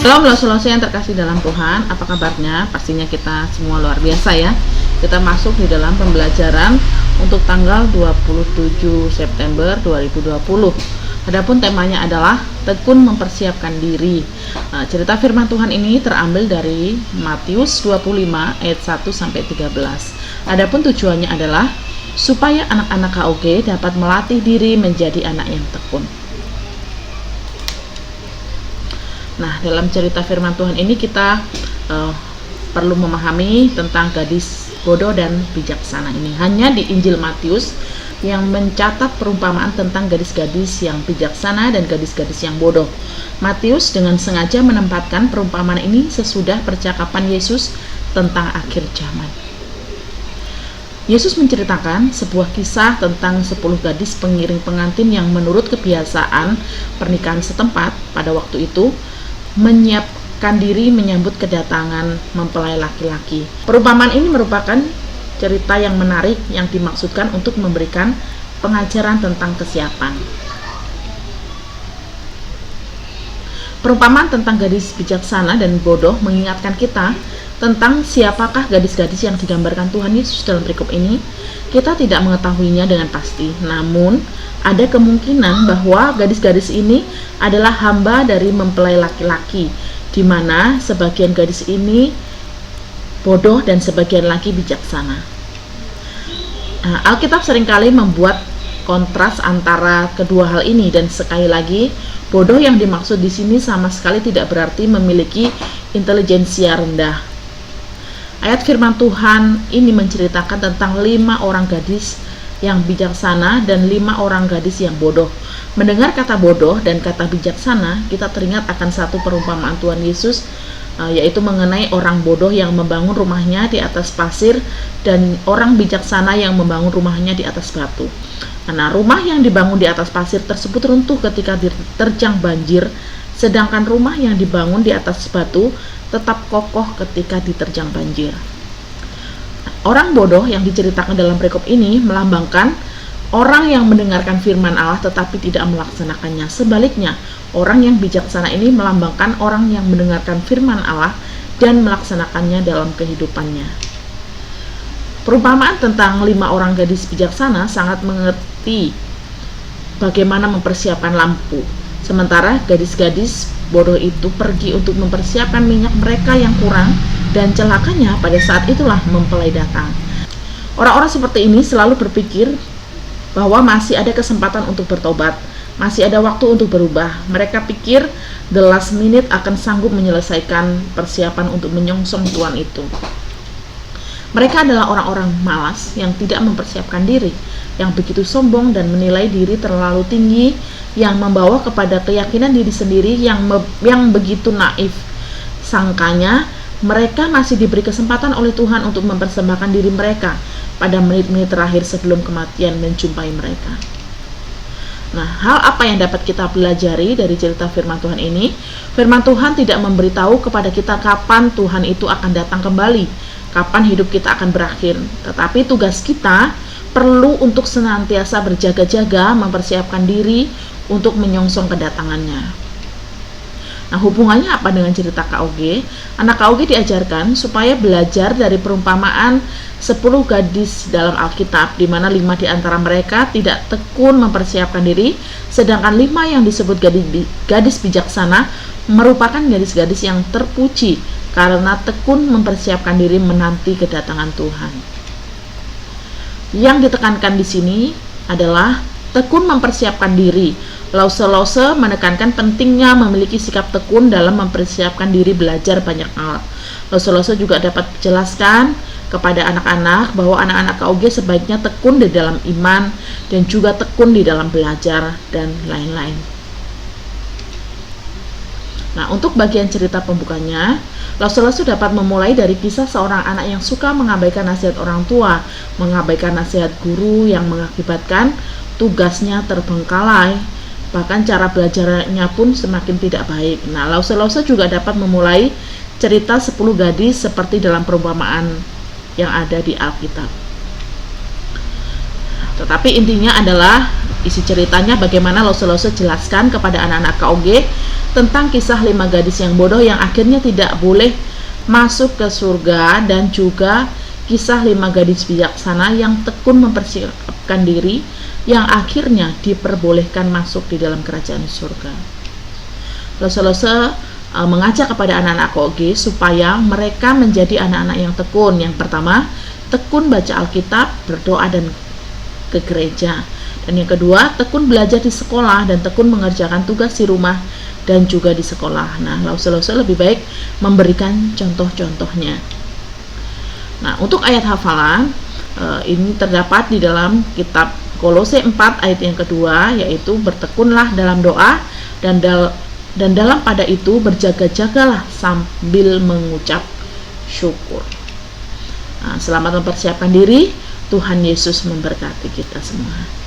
Shalom losu-losu yang terkasih dalam Tuhan, apa kabarnya? Pastinya kita semua luar biasa ya. Kita masuk di dalam pembelajaran untuk tanggal 27 September 2020. Adapun temanya adalah tekun mempersiapkan diri. Cerita firman Tuhan ini terambil dari Matius 25 ayat 1 sampai 13. Adapun tujuannya adalah supaya anak-anak KUG dapat melatih diri menjadi anak yang tekun. Nah, dalam cerita firman Tuhan ini kita perlu memahami tentang gadis bodoh dan bijaksana ini. Hanya di Injil Matius yang mencatat perumpamaan tentang gadis-gadis yang bijaksana dan gadis-gadis yang bodoh. Matius dengan sengaja menempatkan perumpamaan ini sesudah percakapan Yesus tentang akhir zaman. Yesus menceritakan sebuah kisah tentang 10 gadis pengiring pengantin yang menurut kebiasaan pernikahan setempat pada waktu itu menyiapkan diri menyambut kedatangan mempelai laki-laki. Perumpamaan ini merupakan cerita yang menarik yang dimaksudkan untuk memberikan pengajaran tentang kesiapan. Perumpamaan tentang gadis bijaksana dan bodoh mengingatkan kita tentang siapakah gadis-gadis yang digambarkan Tuhan Yesus dalam perikop ini. Kita tidak mengetahuinya dengan pasti, namun ada kemungkinan bahwa gadis-gadis ini adalah hamba dari mempelai laki-laki, di mana sebagian gadis ini bodoh dan sebagian laki bijaksana. Alkitab seringkali membuat kontras antara kedua hal ini, dan sekali lagi bodoh yang dimaksud di sini sama sekali tidak berarti memiliki intelijensia rendah. Ayat firman Tuhan ini menceritakan tentang 5 orang gadis yang bijaksana dan 5 orang gadis yang bodoh. Mendengar kata bodoh dan kata bijaksana, kita teringat akan satu perumpamaan Tuhan Yesus, yaitu mengenai orang bodoh yang membangun rumahnya di atas pasir dan orang bijaksana yang membangun rumahnya di atas batu. Nah, rumah yang dibangun di atas pasir tersebut runtuh ketika diterjang banjir, sedangkan rumah yang dibangun di atas batu tetap kokoh ketika diterjang banjir. Orang bodoh yang diceritakan dalam perikop ini melambangkan orang yang mendengarkan firman Allah tetapi tidak melaksanakannya. Sebaliknya, orang yang bijaksana ini melambangkan orang yang mendengarkan firman Allah dan melaksanakannya dalam kehidupannya. Perumpamaan tentang 5 orang gadis bijaksana sangat mengerti bagaimana mempersiapkan lampu, sementara gadis-gadis bodoh itu pergi untuk mempersiapkan minyak mereka yang kurang, dan celakanya pada saat itulah mempelai datang. Orang-orang seperti ini selalu berpikir bahwa masih ada kesempatan untuk bertobat, masih ada waktu untuk berubah. Mereka pikir the last minute akan sanggup menyelesaikan persiapan untuk menyongsong Tuhan itu. Mereka adalah orang-orang malas yang tidak mempersiapkan diri, yang begitu sombong dan menilai diri terlalu tinggi, yang membawa kepada keyakinan diri sendiri yang begitu naif. Sangkanya mereka masih diberi kesempatan oleh Tuhan untuk mempersembahkan diri mereka pada menit-menit terakhir sebelum kematian menjumpai mereka. Nah, hal apa yang dapat kita pelajari dari cerita firman Tuhan ini? Firman Tuhan tidak memberitahu kepada kita kapan Tuhan itu akan datang kembali, kapan hidup kita akan berakhir. Tetapi tugas kita perlu untuk senantiasa berjaga-jaga mempersiapkan diri untuk menyongsong kedatangannya. Nah, hubungannya apa dengan cerita KUG? Anak KUG diajarkan supaya belajar dari perumpamaan 10 gadis dalam Alkitab, di mana 5 di antara mereka tidak tekun mempersiapkan diri, sedangkan 5 yang disebut gadis bijaksana merupakan gadis-gadis yang terpuji karena tekun mempersiapkan diri menanti kedatangan Tuhan. Yang ditekankan di sini adalah tekun mempersiapkan diri. Lause-lause menekankan pentingnya memiliki sikap tekun dalam mempersiapkan diri belajar banyak hal. Lause-lause juga dapat menjelaskan kepada anak-anak bahwa anak-anak KUG sebaiknya tekun di dalam iman dan juga tekun di dalam belajar dan lain-lain. Nah, untuk bagian cerita pembukanya, lause-lause dapat memulai dari kisah seorang anak yang suka mengabaikan nasihat orang tua, mengabaikan nasihat guru yang mengakibatkan tugasnya terbengkalai, bahkan cara belajarnya pun semakin tidak baik. Nah, lause-lause juga dapat memulai cerita 10 gadis seperti dalam perumpamaan yang ada di Alkitab. Tetapi intinya adalah isi ceritanya bagaimana Lose-Lose jelaskan kepada anak-anak KOG tentang kisah 5 gadis yang bodoh yang akhirnya tidak boleh masuk ke surga, dan juga kisah 5 gadis bijaksana yang tekun mempersiapkan diri yang akhirnya diperbolehkan masuk di dalam kerajaan surga. Lose-Lose mengajak kepada anak-anak KOG supaya mereka menjadi anak-anak yang tekun. Yang pertama, tekun baca Alkitab, berdoa, dan ke gereja. Dan yang kedua, tekun belajar di sekolah dan tekun mengerjakan tugas di rumah dan juga di sekolah. Nah, Lose-Lose lebih baik memberikan contoh-contohnya. Nah, untuk ayat hafalan ini terdapat di dalam kitab Kolose 4 ayat yang kedua, yaitu bertekunlah dalam doa dan dalam pada itu berjaga-jagalah sambil mengucap syukur. Nah, selamat mempersiapkan diri. Tuhan Yesus memberkati kita semua.